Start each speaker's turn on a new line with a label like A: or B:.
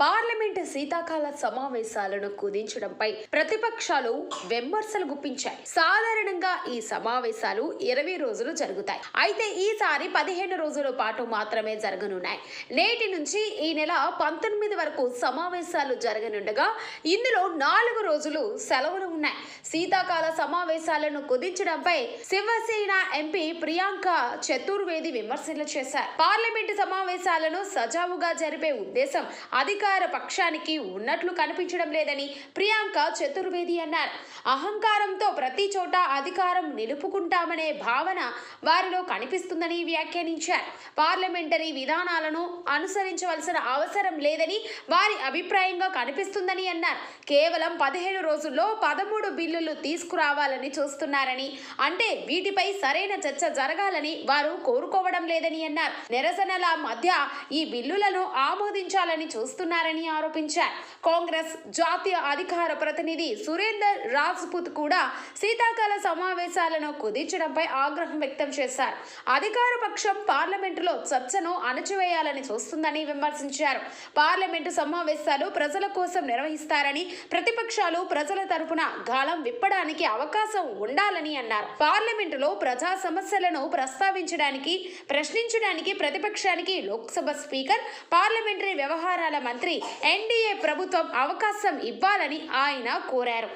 A: Parliament శీతాకాల సమావేశాలను కుదించడంపై ప్రతిపక్షాలు విమర్శలు గుప్పించాయి. సాధారణంగా ఈ సమావేశాలు 20 రోజులు జరుగుతాయి. అయితే ఈసారి 15 రోజుల పాటు మాత్రమే జరగనున్నాయి. నేటి నుంచి ఈ నెల 19 వరకు సమావేశాలు జరగనుండగా ఇందులో 4 రోజులు సెలవులు ఉన్నాయి. శీతాకాల సమావేశాలను కుదించడంపై శివసేన ఎంపీ ప్రియాంక చతుర్వేది విమర్శలు చేశారు. పార్లమెంటు సమావేశాలను సజావుగా జరిపే ఉద్దేశం అధికార పక్షానికి ఉన్నట్లు కనిపించడం లేదని ప్రియాంక చతుర్వేది అన్నారు. అహంకారంతో ప్రతి చోట అధికారం నిలుపుకుంటామనే భావన వారిలో కనిపిస్తుందని వ్యాఖ్యానించారు. పార్లమెంటరీ విధానాలను అనుసరించవలసిన అవసరం లేదని వారి అభిప్రాయంగా కనిపిస్తుందని అన్నారు. కేవలం 15 రోజుల్లో 13 బిల్లులు తీసుకురావాలని చూస్తున్నారని, అంటే వీటిపై సరైన చర్చ జరగాలని వారు కోరుకోవడం లేదని అన్నారు. నిరసనల మధ్య ఈ బిల్లులను ఆమోదించాలని చూస్తున్నారని ఆరోపించారు. కాంగ్రెస్ జాతీయ అధికార ప్రతినిధి సురేందర్ రాజ్పుత్ కూడా శీతాకాల సమావేశాలను కుదించడంపై ఆగ్రహం వ్యక్తం చేశారు. అధికార పక్షం పార్లమెంటులో చర్చను అణచివేయాలని చూస్తుందని విమర్శించారు. పార్లమెంటు సమావేశాలు ప్రజల కోసం నిర్వహిస్తారని, ప్రతిపక్షాలు ప్రజల తరపున గాలం విప్పడానికి అవకాశం ఉండాలని అన్నారు. పార్లమెంటులో ప్రజా సమస్యలను ప్రశ్నించడానికి ప్రతిపక్షానికి లోక్సభ స్పీకర్, పార్లమెంటరీ వ్యవహారాల మంత్రి, ఎన్డీఏ ప్రభుత్వం అవకాశం ఇవ్వాలని ఆయన కోరారు.